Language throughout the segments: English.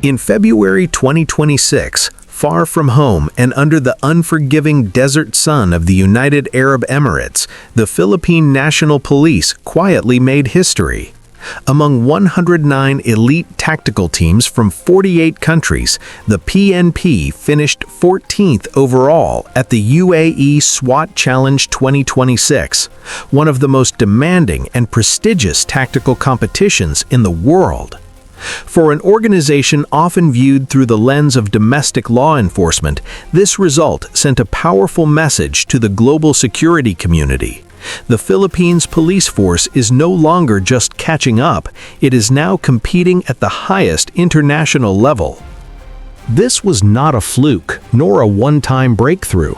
In February 2026, far from home and under the unforgiving desert sun of the United Arab Emirates, the Philippine National Police quietly made history. Among 109 elite tactical teams from 48 countries, the PNP finished 14th overall at the UAE SWAT Challenge 2026, one of the most demanding and prestigious tactical competitions in the world. For an organization often viewed through the lens of domestic law enforcement, this result sent a powerful message to the global security community. The Philippines police force is no longer just catching up, it is now competing at the highest international level. This was not a fluke, nor a one-time breakthrough.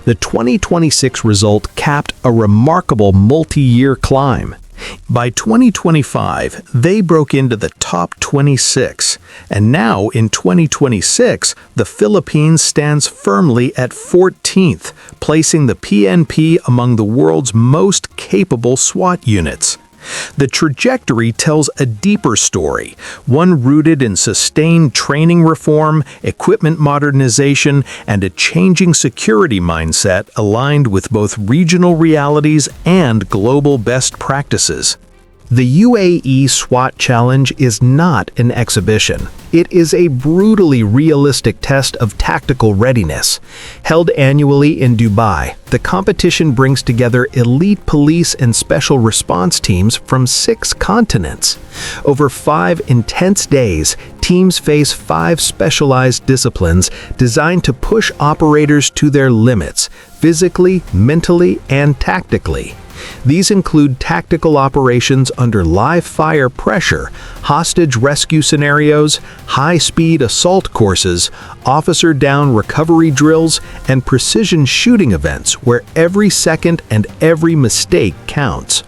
The 2026 result capped a remarkable multi-year climb. By 2025, they broke into the top 26, and now in 2026, the Philippines stands firmly at 14th, placing the PNP among the world's most capable SWAT units. The trajectory tells a deeper story, one rooted in sustained training reform, equipment modernization, and a changing security mindset aligned with both regional realities and global best practices. The UAE SWAT Challenge is not an exhibition. It is a brutally realistic test of tactical readiness. Held annually in Dubai, the competition brings together elite police and special response teams from 6 continents. Over 5 intense days, teams face 5 specialized disciplines designed to push operators to their limits, physically, mentally, and tactically. These include tactical operations under live fire pressure, hostage rescue scenarios, high-speed assault courses, officer down recovery drills, and precision shooting events where every second and every mistake counts.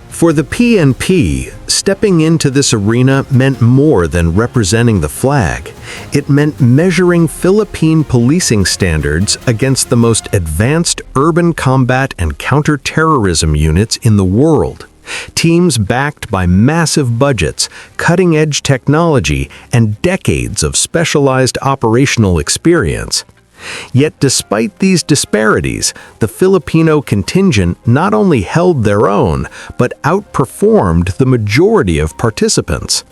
For the PNP, stepping into this arena meant more than representing the flag. It meant measuring Philippine policing standards against the most advanced urban combat and counter-terrorism units in the world. Teams backed by massive budgets, cutting-edge technology, and decades of specialized operational experience. Yet despite these disparities, the Filipino contingent not only held their own, but outperformed the majority of participants.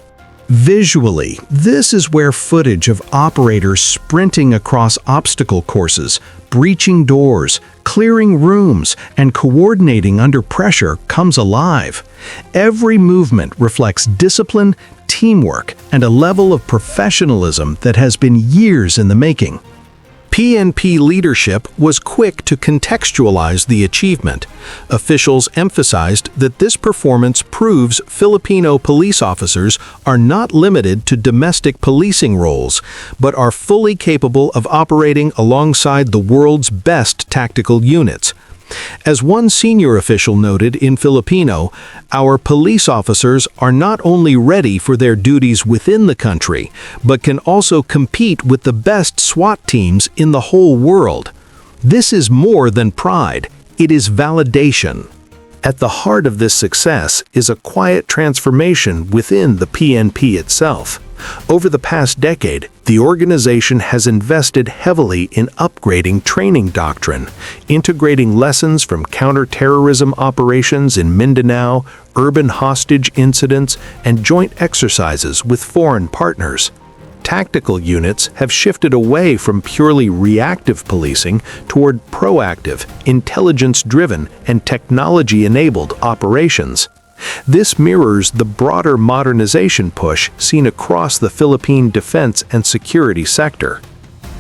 Visually, this is where footage of operators sprinting across obstacle courses, breaching doors, clearing rooms, and coordinating under pressure comes alive. Every movement reflects discipline, teamwork, and a level of professionalism that has been years in the making. PNP leadership was quick to contextualize the achievement. Officials emphasized that this performance proves Filipino police officers are not limited to domestic policing roles, but are fully capable of operating alongside the world's best tactical units. As one senior official noted in Filipino, our police officers are not only ready for their duties within the country, but can also compete with the best SWAT teams in the whole world. This is more than pride, it is validation. At the heart of this success is a quiet transformation within the PNP itself. Over the past decade, the organization has invested heavily in upgrading training doctrine, integrating lessons from counter-terrorism operations in Mindanao, urban hostage incidents, and joint exercises with foreign partners. Tactical units have shifted away from purely reactive policing toward proactive, intelligence-driven, and technology-enabled operations. This mirrors the broader modernization push seen across the Philippine defense and security sector.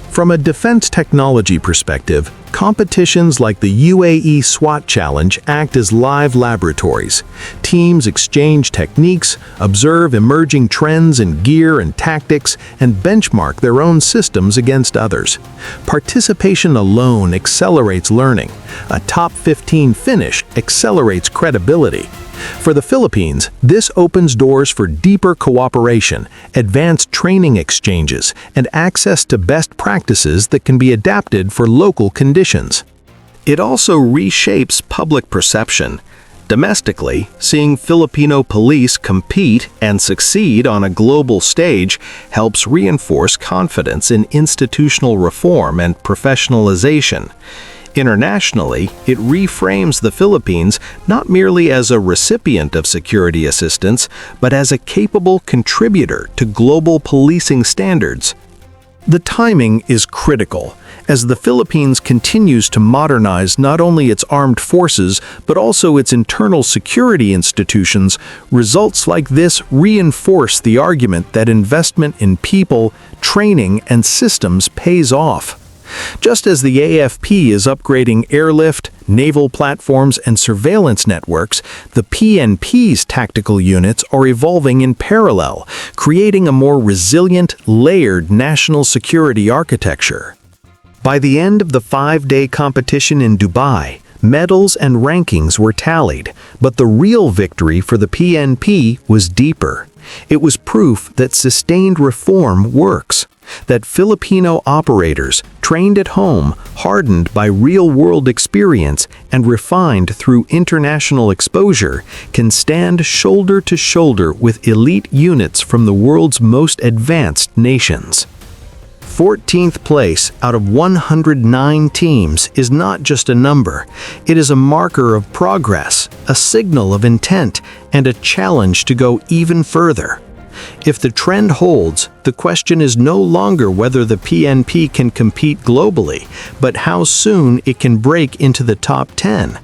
From a defense technology perspective, competitions like the UAE SWAT Challenge act as live laboratories. Teams exchange techniques, observe emerging trends in gear and tactics, and benchmark their own systems against others. Participation alone accelerates learning. A top 15 finish accelerates credibility. For the Philippines, this opens doors for deeper cooperation, advanced training exchanges, and access to best practices that can be adapted for local conditions. It also reshapes public perception. Domestically, seeing Filipino police compete and succeed on a global stage helps reinforce confidence in institutional reform and professionalization. Internationally, it reframes the Philippines not merely as a recipient of security assistance, but as a capable contributor to global policing standards. The timing is critical. As the Philippines continues to modernize not only its armed forces, but also its internal security institutions, results like this reinforce the argument that investment in people, training, and systems pays off. Just as the AFP is upgrading airlift, naval platforms, and surveillance networks, the PNP's tactical units are evolving in parallel, creating a more resilient, layered national security architecture. By the end of the 5-day competition in Dubai, medals and rankings were tallied, but the real victory for the PNP was deeper. It was proof that sustained reform works, that Filipino operators, trained at home, hardened by real-world experience, and refined through international exposure, can stand shoulder to shoulder with elite units from the world's most advanced nations. 14th place out of 109 teams is not just a number. It is a marker of progress, a signal of intent, and a challenge to go even further. If the trend holds, the question is no longer whether the PNP can compete globally, but how soon it can break into the top 10.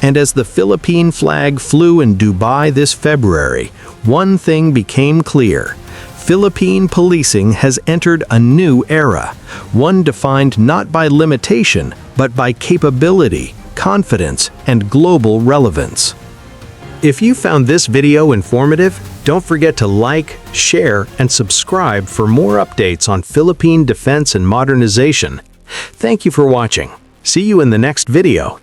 And as the Philippine flag flew in Dubai this February, one thing became clear. Philippine policing has entered a new era, one defined not by limitation, but by capability, confidence, and global relevance. If you found this video informative, don't forget to like, share, and subscribe for more updates on Philippine defense and modernization. Thank you for watching. See you in the next video.